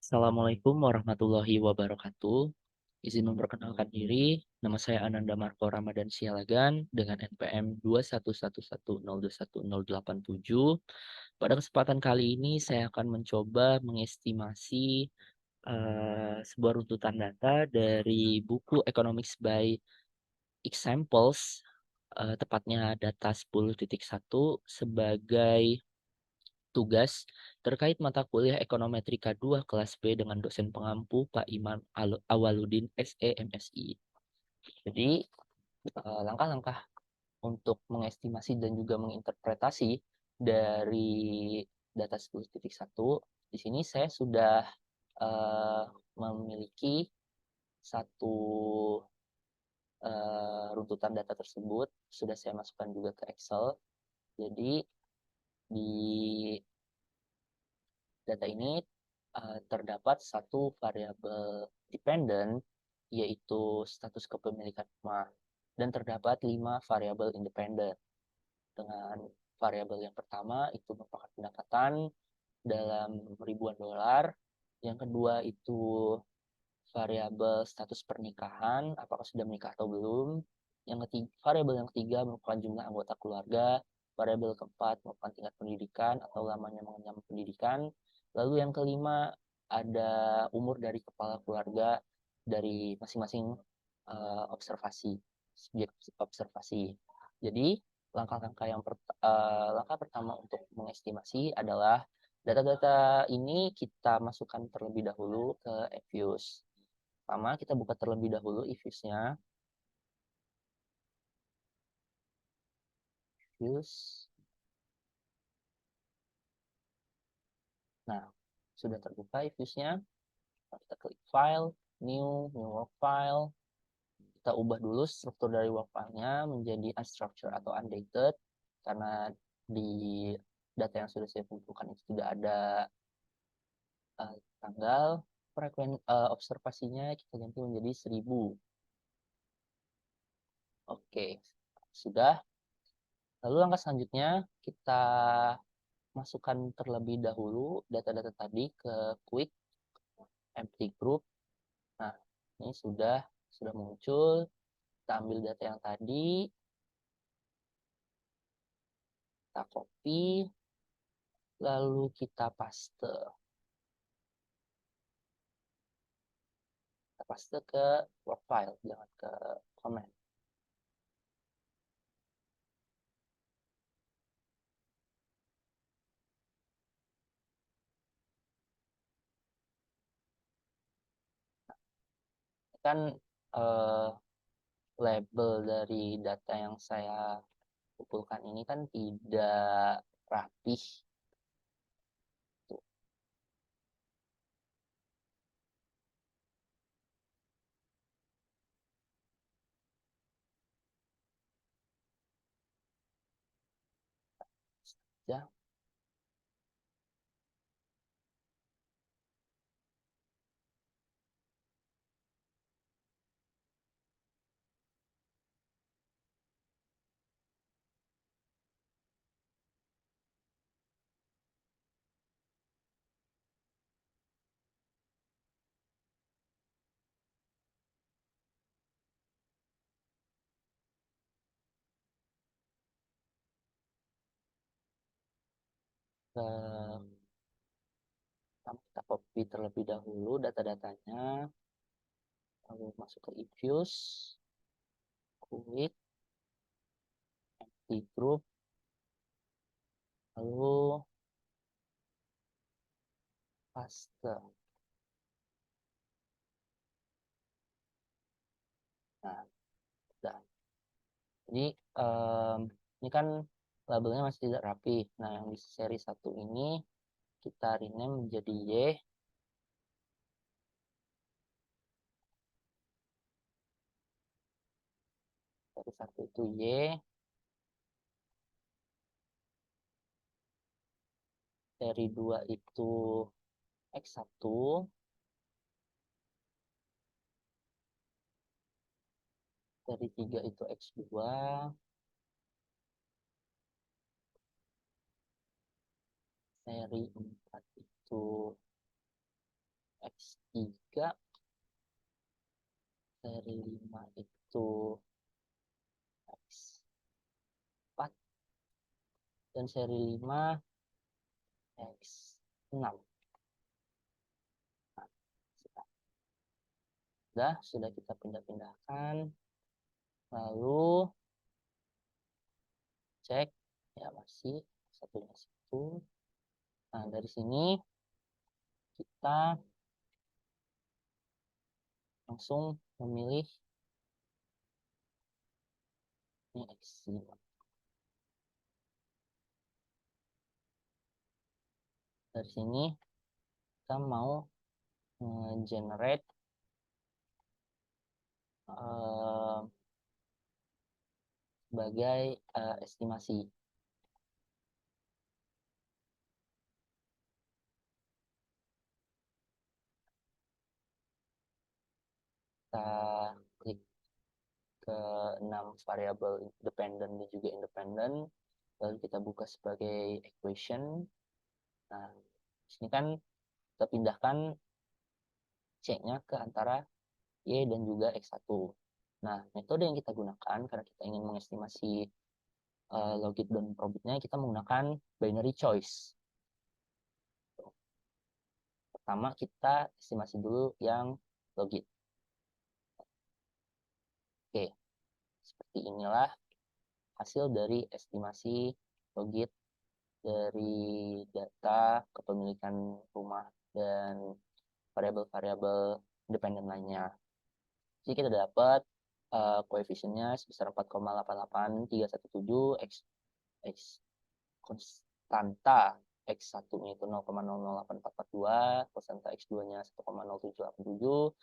Assalamualaikum warahmatullahi wabarakatuh. Izin memperkenalkan diri, nama saya Ananda Marco Ramadan Sialagan dengan NPM 21110210087. Pada kesempatan kali ini saya akan mencoba mengestimasi sebuah runtutan data dari buku Economics by Examples, tepatnya data 10.1 sebagai tugas terkait mata kuliah Ekonometrika 2 kelas B dengan dosen pengampu Pak Iman Awaludin SE MSI. Jadi langkah-langkah untuk mengestimasi dan juga menginterpretasi dari data 10.1 di sini saya sudah memiliki satu runtutan data tersebut, sudah saya masukkan juga ke Excel. Jadi di data ini terdapat satu variabel dependent, yaitu status kepemilikan rumah, dan terdapat 5 variabel independen. Dengan variabel yang pertama itu merupakan pendapatan dalam ribuan dolar, yang kedua itu variabel status pernikahan, apakah sudah menikah atau belum, variabel yang ketiga merupakan jumlah anggota keluarga, variabel keempat merupakan tingkat pendidikan atau lamanya mengenyam pendidikan, lalu yang kelima ada umur dari kepala keluarga dari masing-masing observasi, subjek observasi. Jadi langkah pertama untuk mengestimasi adalah data-data ini kita masukkan terlebih dahulu ke Evius. Pertama, kita buka terlebih dahulu Evius-nya. Evius. Nah, sudah terbuka Evius-nya. Kita klik File, New Work File. Kita ubah dulu struktur dari work file-nya menjadi unstructured atau undated, karena di data yang sudah saya kumpulkan itu tidak ada tanggal. Observasinya kita ganti menjadi 1000. Oke, sudah. Lalu langkah selanjutnya kita masukkan terlebih dahulu data-data tadi ke quick empty group. Nah, ini sudah muncul. Kita ambil data yang tadi, kita copy, lalu kita paste. Kita paste ke work file, jangan ke comment. Kan label dari data yang saya kumpulkan ini kan tidak rapih. Tuh. Ya. Kita copy terlebih dahulu data-datanya, lalu masuk ke Evius, quick, empty group, lalu paste. Nah, udah. Jadi ini kan labelnya masih tidak rapi. Nah, yang di seri 1 ini kita rename menjadi Y. Seri 1 itu Y. Seri 2 itu X1. Seri 3 itu X2. Seri 4 itu X3 seri 5 itu X4 dan seri 5 X6. Nah, sudah kita pindah-pindahkan. Lalu cek ya masih satunya situ. Nah, dari sini kita langsung memilih ini X5. Dari sini kita mau generate sebagai estimasi. Kita klik ke 6 variabel dependent dan juga independent, lalu kita buka sebagai equation. Nah, di sini kan kita pindahkan C-nya ke antara Y dan juga X1. Nah, metode yang kita gunakan karena kita ingin mengestimasi logit dan probitnya, kita menggunakan binary choice. Pertama, kita estimasi dulu yang logit. Oke, seperti inilah hasil dari estimasi logit dari data kepemilikan rumah dan variabel-variabel independen lainnya. Jadi kita dapat koefisiennya sebesar 4,88317, X konstanta X1-nya itu 0,008442, konstanta X2-nya 1,0787,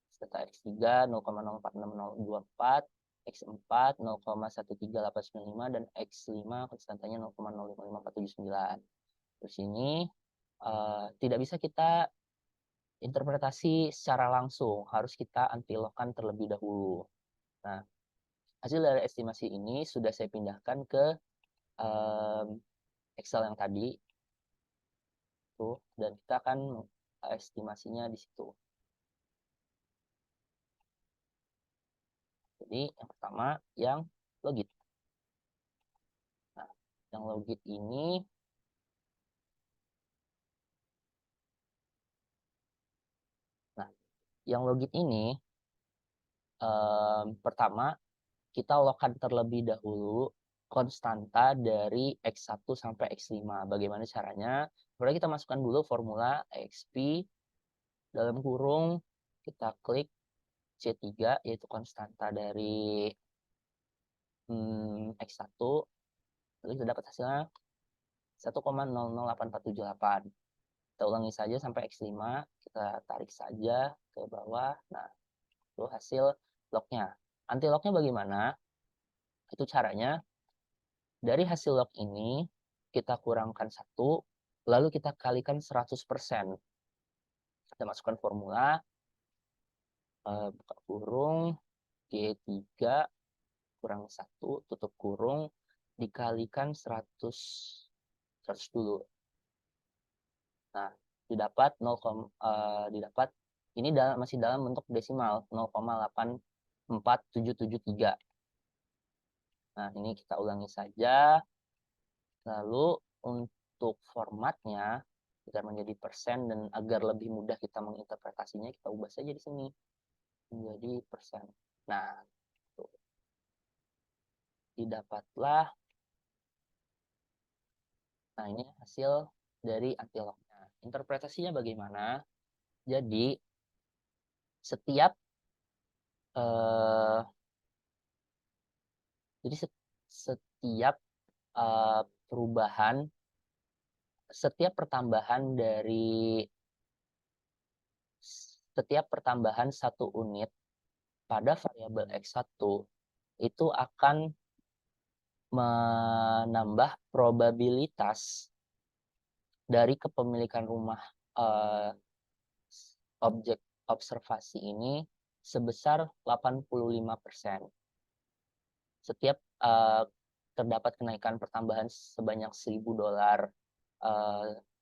konstanta X3 0,046024, X4 0,13895, dan X5 konstantanya 0,055479. Terus ini tidak bisa kita interpretasi secara langsung, harus kita anti-logkan terlebih dahulu. Nah, hasil dari estimasi ini sudah saya pindahkan ke Excel yang tadi tuh, dan kita akan estimasinya di situ. Jadi yang pertama yang logit. Nah, yang logit ini pertama kita logkan terlebih dahulu konstanta dari X1 sampai X5. Bagaimana caranya? Pertama kita masukkan dulu formula XP dalam kurung, kita klik C3 yaitu konstanta dari X1, lalu kita dapat hasilnya 1,008478. Kita ulangi saja sampai X5, kita tarik saja ke bawah. Nah, itu hasil lognya. Anti lognya bagaimana? Itu caranya, dari hasil log ini, kita kurangkan 1, lalu kita kalikan 100%. Kita masukkan formula, buka kurung, G3, kurang 1, tutup kurung, dikalikan 100 dulu. Nah, didapat ini masih dalam bentuk desimal 0,84773. Nah, ini kita ulangi saja. Lalu untuk formatnya kita menjadi persen, dan agar lebih mudah kita menginterpretasinya, kita ubah saja di sini menjadi persen. Nah, tuh. Didapatlah. Nah, ini hasil dari anti-lognya. Interpretasinya bagaimana? Jadi setiap perubahan, setiap pertambahan 1 unit pada variabel X1 itu akan menambah probabilitas dari kepemilikan rumah objek observasi ini sebesar 85%. Setiap terdapat kenaikan pertambahan sebanyak $1.000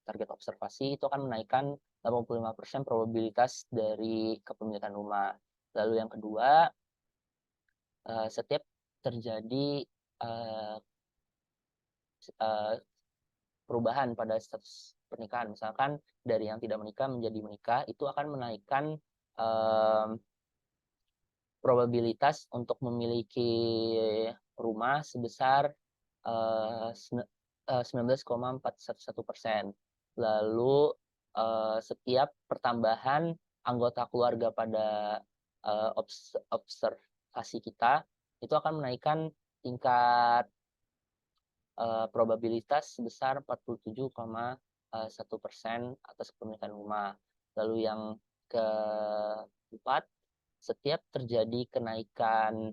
target observasi itu akan menaikkan 85% probabilitas dari kepemilikan rumah. Lalu yang kedua, setiap terjadi perubahan pada status pernikahan, misalkan dari yang tidak menikah menjadi menikah, itu akan menaikkan probabilitas untuk memiliki rumah sebesar 19,411%. Lalu setiap pertambahan anggota keluarga pada observasi kita itu akan menaikkan tingkat probabilitas sebesar 47,1% atas kepemilikan rumah. Lalu yang keempat, setiap terjadi kenaikan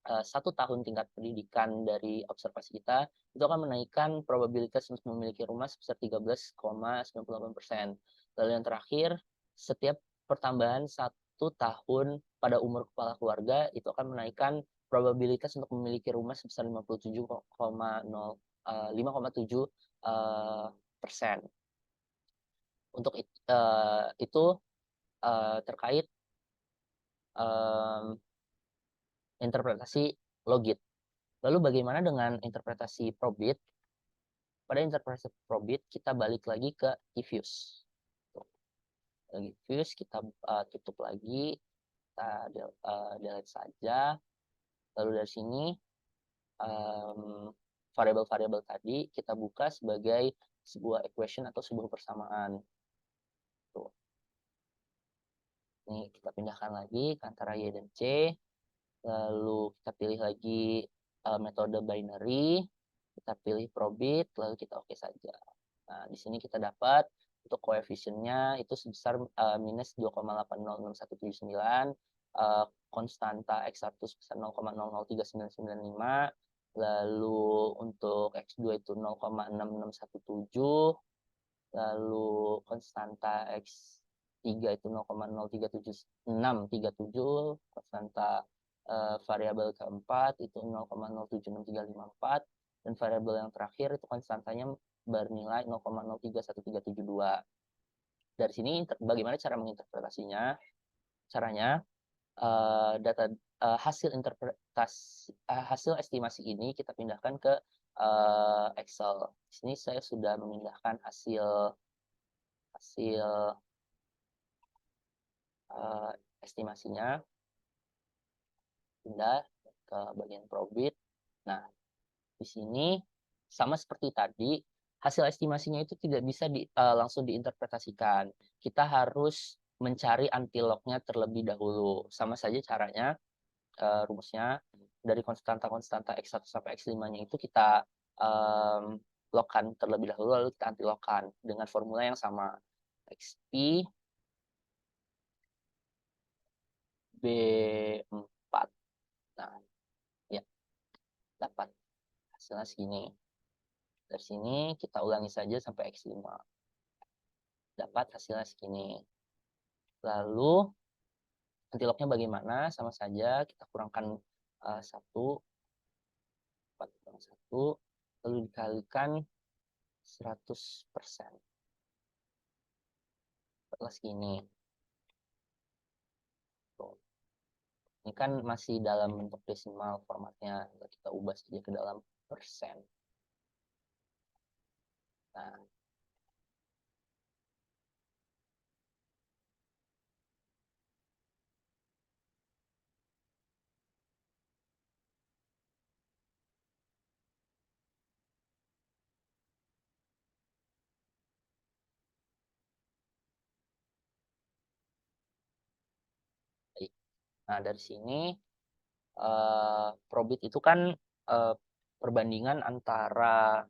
1 tahun tingkat pendidikan dari observasi kita, itu akan menaikkan probabilitas untuk memiliki rumah sebesar 13,98%. Lalu yang terakhir, setiap pertambahan 1 tahun pada umur kepala keluarga, itu akan menaikkan probabilitas untuk memiliki rumah sebesar 5,7%. Untuk itu terkait interpretasi logit. Lalu bagaimana dengan interpretasi probit? Pada interpretasi probit kita balik lagi ke diffuse. Diffuse kita tutup lagi, kita delete saja. Lalu dari sini variabel-variabel tadi kita buka sebagai sebuah equation atau sebuah persamaan. Tuh. Ini kita pindahkan lagi ke antara Y dan C. Lalu kita pilih lagi metode binary, kita pilih probit, lalu kita oke saja. Nah, di sini kita dapat untuk koefisiennya itu sebesar minus 2,806179, konstanta X1 sebesar 0,003995, lalu untuk X2 itu 0,6617, lalu konstanta X3 itu 0,037637, konstanta variabel keempat itu 0,076354, dan variabel yang terakhir itu konstantanya bernilai 0,031372. Dari sini bagaimana cara menginterpretasinya? Caranya hasil estimasi ini kita pindahkan ke Excel. Di sini saya sudah memindahkan hasil estimasinya, pindah ke bagian probit. Nah, di sini sama seperti tadi, hasil estimasinya itu tidak bisa langsung diinterpretasikan. Kita harus mencari antilognya terlebih dahulu. Sama saja caranya, rumusnya dari konstanta X1 sampai X5-nya itu kita logkan terlebih dahulu, lalu kita antilogkan dengan formula yang sama. XP B4. Nah, ya, dapat hasilnya segini. Dari sini kita ulangi saja sampai X5. Dapat hasilnya segini. Lalu antilognya bagaimana? Sama saja, kita kurangkan 1, 4 kurang 1, lalu dikalikan 100%. Dapatlah segini. Ini kan masih dalam bentuk desimal formatnya, kita ubah saja ke dalam persen. Nah, nah dari sini probit itu kan perbandingan antara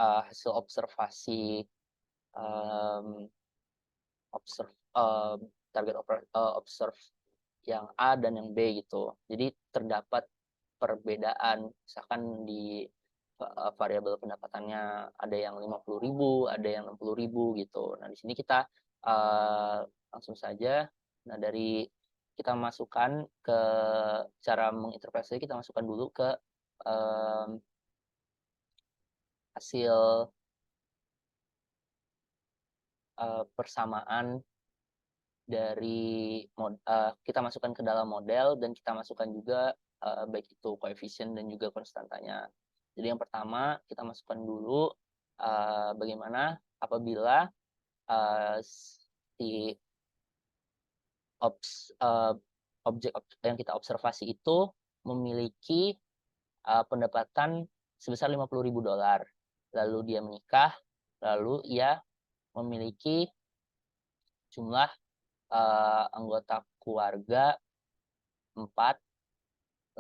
hasil observasi target observe yang A dan yang B gitu. Jadi terdapat perbedaan, misalkan di variabel pendapatannya ada yang 50.000, ada yang 60.000 gitu. Nah, di sini kita langsung saja, nah dari kita masukkan ke cara menginterpretasi, kita masukkan dulu ke hasil persamaan dari kita masukkan ke dalam model dan kita masukkan juga baik itu koefisien dan juga konstantanya. Jadi yang pertama kita masukkan dulu bagaimana apabila si objek yang kita observasi itu memiliki pendapatan sebesar $50.000. Lalu dia menikah, lalu ia memiliki jumlah anggota keluarga 4,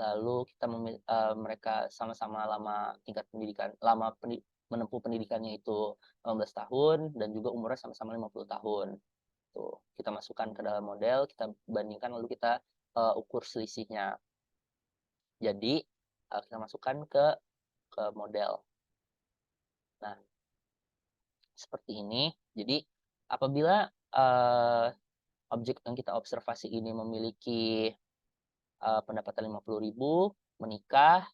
lalu kita mereka sama-sama menempuh pendidikannya itu 18 tahun dan juga umurnya sama-sama 50 tahun. Tuh, kita masukkan ke dalam model, kita bandingkan lalu kita ukur selisihnya. Jadi kita masukkan ke model. Nah, seperti ini. Jadi apabila objek yang kita observasi ini memiliki pendapatan 50.000, menikah,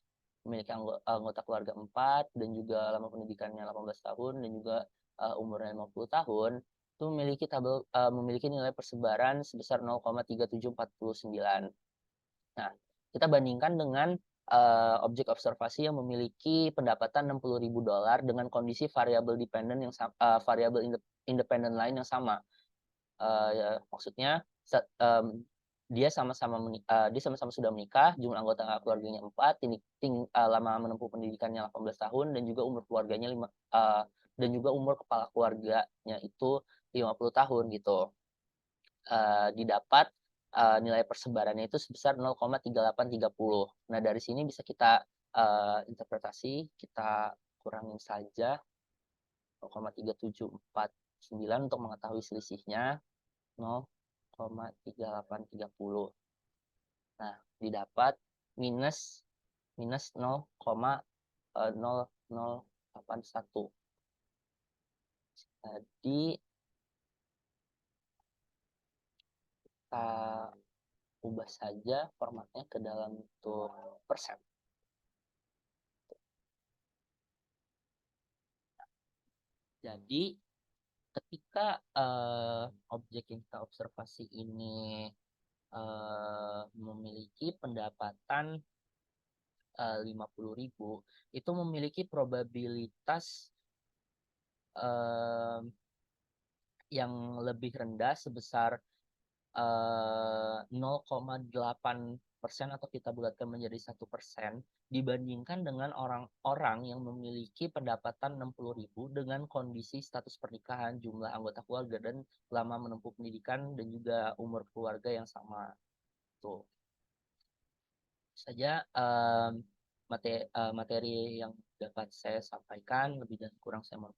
memiliki anggota keluarga 4, dan juga lama pendidikannya 18 tahun, dan juga umurnya 50 tahun, itu memiliki nilai persebaran sebesar 0,3749. Nah, kita bandingkan dengan objek observasi yang memiliki pendapatan $60.000 dengan kondisi variabel variabel independen lain yang sama. Ya, maksudnya dia sama-sama sudah menikah, jumlah anggota keluarganya 4, lama menempuh pendidikannya 18 tahun, dan juga umur keluarganya dan juga umur kepala keluarganya itu 50 tahun gitu. Didapat nilai persebarannya itu sebesar 0,3830. Nah, dari sini bisa kita interpretasi, kita kurangin saja 0,3749 untuk mengetahui selisihnya 0,3830. Nah, didapat minus 0,0081. Jadi kita ubah saja formatnya ke dalam bentuk persen. Jadi ketika objek yang kita observasi ini memiliki pendapatan 50.000, itu memiliki probabilitas yang lebih rendah sebesar 0,8% atau kita bulatkan menjadi 1% dibandingkan dengan orang-orang yang memiliki pendapatan 60.000 dengan kondisi status pernikahan, jumlah anggota keluarga, dan lama menempuh pendidikan dan juga umur keluarga yang sama. Tuh saja materi yang dapat saya sampaikan, lebih dan kurang saya mohon